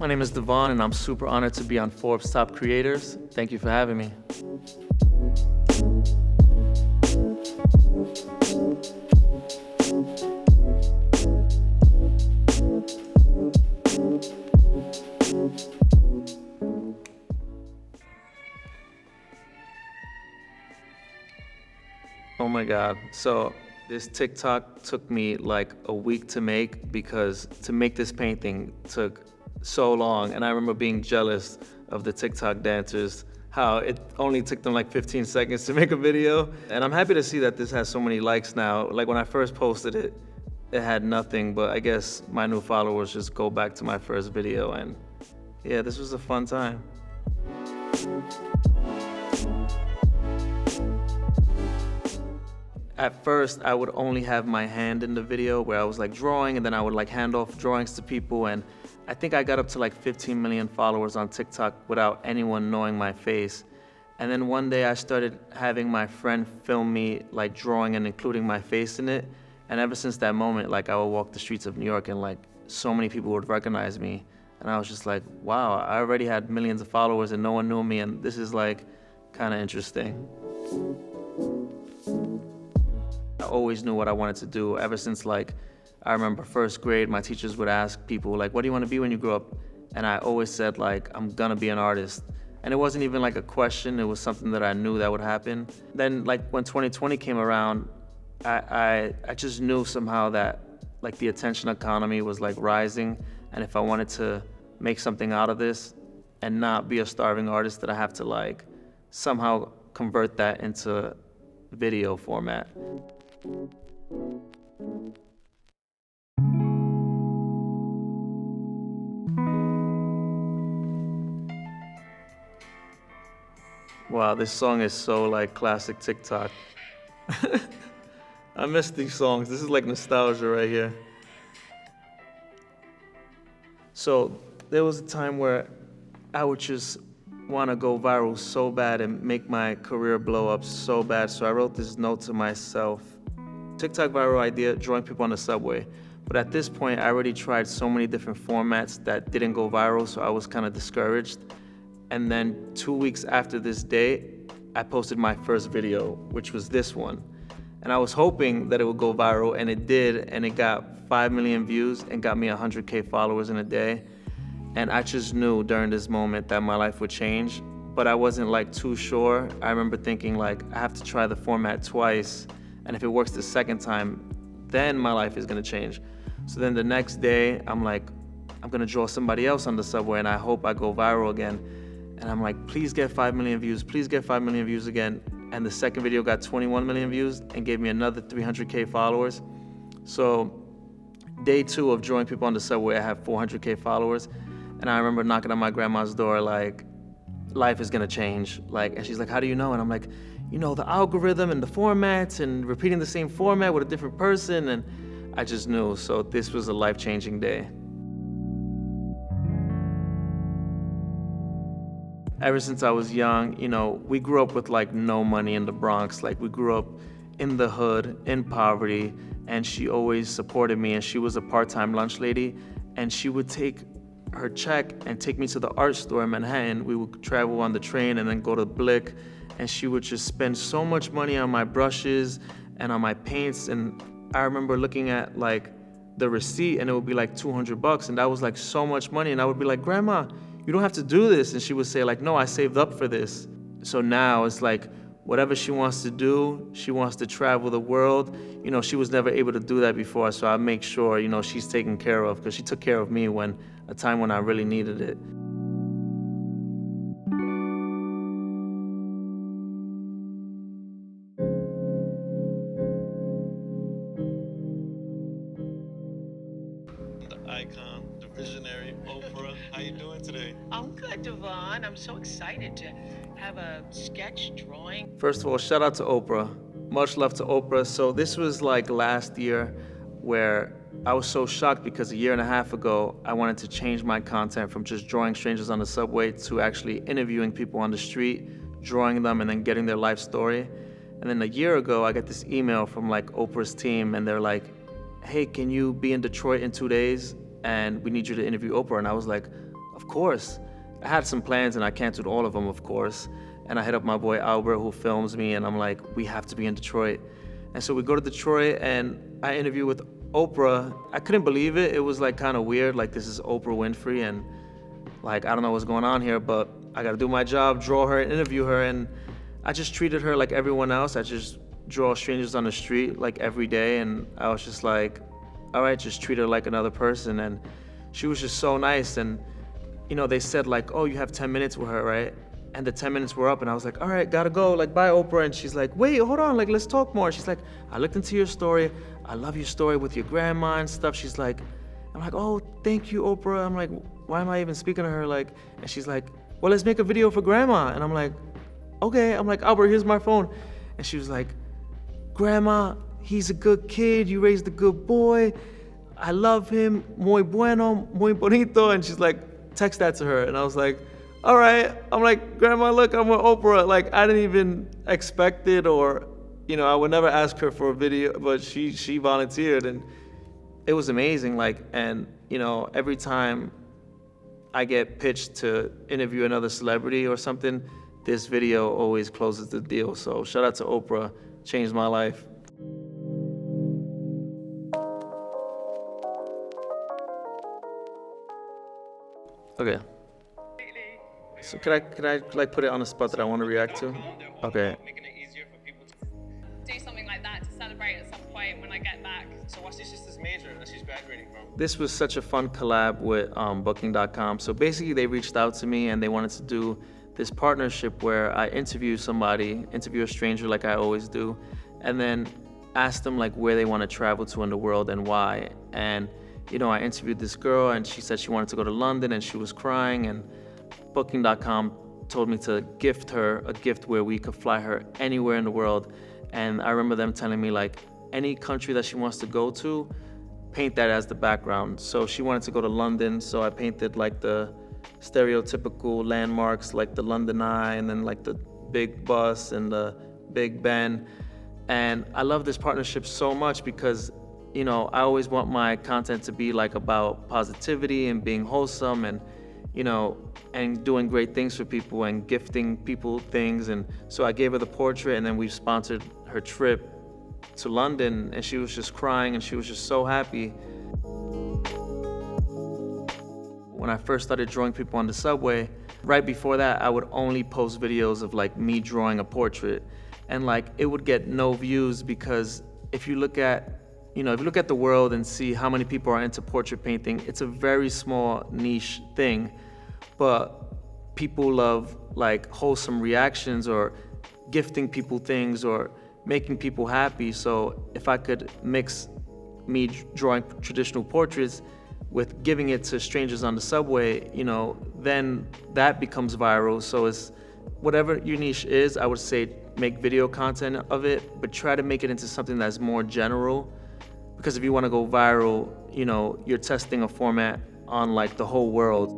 My name is Devon, and I'm super honored to be on Forbes Top Creators. Thank you for having me. Oh my God. So this TikTok took me like a week to make because to make this painting took so long. And I remember being jealous of the TikTok dancers, how it only took them like 15 seconds to make a video. And I'm happy to see that this has so many likes now. Like when I first posted it, it had nothing, but I guess my new followers just go back to my first video. And yeah, this was a fun time. At first, I would only have my hand in the video where I was like drawing, and then I would like hand off drawings to people. And I think I got up to like 15 million followers on TikTok without anyone knowing my face. And then one day I started having my friend film me like drawing and including my face in it. And ever since that moment, like I would walk the streets of New York and like so many people would recognize me. And I was just like, wow, I already had millions of followers and no one knew me. And this is like kind of interesting. I always knew what I wanted to do ever since like, I remember first grade, my teachers would ask people like, what do you want to be when you grow up? And I always said like, I'm gonna be an artist. And it wasn't even like a question, it was something that I knew that would happen. Then like when 2020 came around, I just knew somehow that like the attention economy was like rising. And if I wanted to make something out of this and not be a starving artist, that I have to like somehow convert that into video format. Wow, this song is so like classic TikTok. I miss these songs. This is like nostalgia right here. So there was a time where I would just want to go viral so bad and make my career blow up so bad. So I wrote this note to myself. TikTok viral idea, drawing people on the subway. But at this point, I already tried so many different formats that didn't go viral, so I was kind of discouraged. And then 2 weeks after this day, I posted my first video, which was this one. And I was hoping that it would go viral, and it did, and it got 5 million views and got me 100K followers in a day. And I just knew during this moment that my life would change, but I wasn't like too sure. I remember thinking like, I have to try the format twice, and if it works the second time, then my life is gonna change. So then the next day, I'm like, I'm gonna draw somebody else on the subway, and I hope I go viral again. And I'm like, please get 5 million views, please get 5 million views again. And the second video got 21 million views and gave me another 300K followers. So day 2 of drawing people on the subway, I have 400K followers. And I remember knocking on my grandma's door like, life is gonna change. Like, and she's like, how do you know? And I'm like, you know, the algorithm and the formats and repeating the same format with a different person. And I just knew, so this was a life-changing day. Ever since I was young, you know, we grew up with like no money in the Bronx. Like we grew up in the hood, in poverty, and she always supported me, and she was a part-time lunch lady, and she would take her check and take me to the art store in Manhattan. We would travel on the train and then go to Blick, and she would just spend so much money on my brushes and on my paints. And I remember looking at like the receipt, and it would be like $200, and that was like so much money. And I would be like, Grandma, you don't have to do this. And she would say like, no, I saved up for this. So now it's like, whatever she wants to do, she wants to travel the world. You know, she was never able to do that before, so I make sure, you know, she's taken care of, because she took care of me when a time when I really needed it. The icon, the visionary, Oprah. How you doing today? I'm good, Devon. I'm so excited to have a sketch drawing. First of all, shout out to Oprah. Much love to Oprah. So this was like last year where I was so shocked because a year and a half ago, I wanted to change my content from just drawing strangers on the subway to actually interviewing people on the street, drawing them, and then getting their life story. And then a year ago, I got this email from like Oprah's team, and they're like, hey, can you be in Detroit in 2 days? And we need you to interview Oprah. And I was like, of course. I had some plans and I canceled all of them, of course. And I hit up my boy Albert, who films me, and I'm like, we have to be in Detroit. And so we go to Detroit and I interview with Oprah. I couldn't believe it. It was like kind of weird. Like, this is Oprah Winfrey, and like, I don't know what's going on here, but I gotta do my job, draw her and interview her. And I just treated her like everyone else. I just draw strangers on the street like every day. And I was just like, all right, just treat her like another person. And she was just so nice. And, you know, they said like, oh, you have 10 minutes with her, right? And the 10 minutes were up and I was like, all right, gotta go, like, bye, Oprah. And she's like, wait, hold on, like, let's talk more. She's like, I looked into your story. I love your story with your grandma and stuff. She's like, I'm like, oh, thank you, Oprah. I'm like, why am I even speaking to her? Like, and she's like, well, let's make a video for grandma. And I'm like, okay. I'm like, Albert, here's my phone. And she was like, grandma, he's a good kid. You raised a good boy. I love him. Muy bueno, muy bonito. And she's like, text that to her. And I was like, all right. I'm like, grandma, look, I'm with Oprah. Like, I didn't even expect it, or, you know, I would never ask her for a video, but she volunteered, and it was amazing. Like, and, you know, every time I get pitched to interview another celebrity or something, this video always closes the deal. So shout out to Oprah, changed my life. Okay. So could I like put it on a spot that I want to react to? Okay. Making it easier for people to. Do something like that to celebrate at some point when I get back. So what's your sister's major that she's graduating from? This was such a fun collab with Booking.com. So basically they reached out to me and they wanted to do this partnership where I interview a stranger like I always do, and then ask them like where they want to travel to in the world and why. And, you know, I interviewed this girl and she said she wanted to go to London and she was crying, and Booking.com told me to gift her a gift where we could fly her anywhere in the world. And I remember them telling me like any country that she wants to go to, paint that as the background. So she wanted to go to London, so I painted like the stereotypical landmarks like the London Eye and then like the big bus and the Big Ben. And I love this partnership so much because, you know, I always want my content to be like about positivity and being wholesome and, you know, and doing great things for people and gifting people things. And so I gave her the portrait, and then we sponsored her trip to London, and she was just crying and she was just so happy. When I first started drawing people on the subway, right before that, I would only post videos of like me drawing a portrait, and like it would get no views because if you look at the world and see how many people are into portrait painting, it's a very small niche thing, but people love like wholesome reactions or gifting people things or making people happy. So if I could mix me drawing traditional portraits with giving it to strangers on the subway, you know, then that becomes viral. So it's whatever your niche is, I would say make video content of it, but try to make it into something that's more general. Because if you want to go viral, you know, you're testing a format on like the whole world.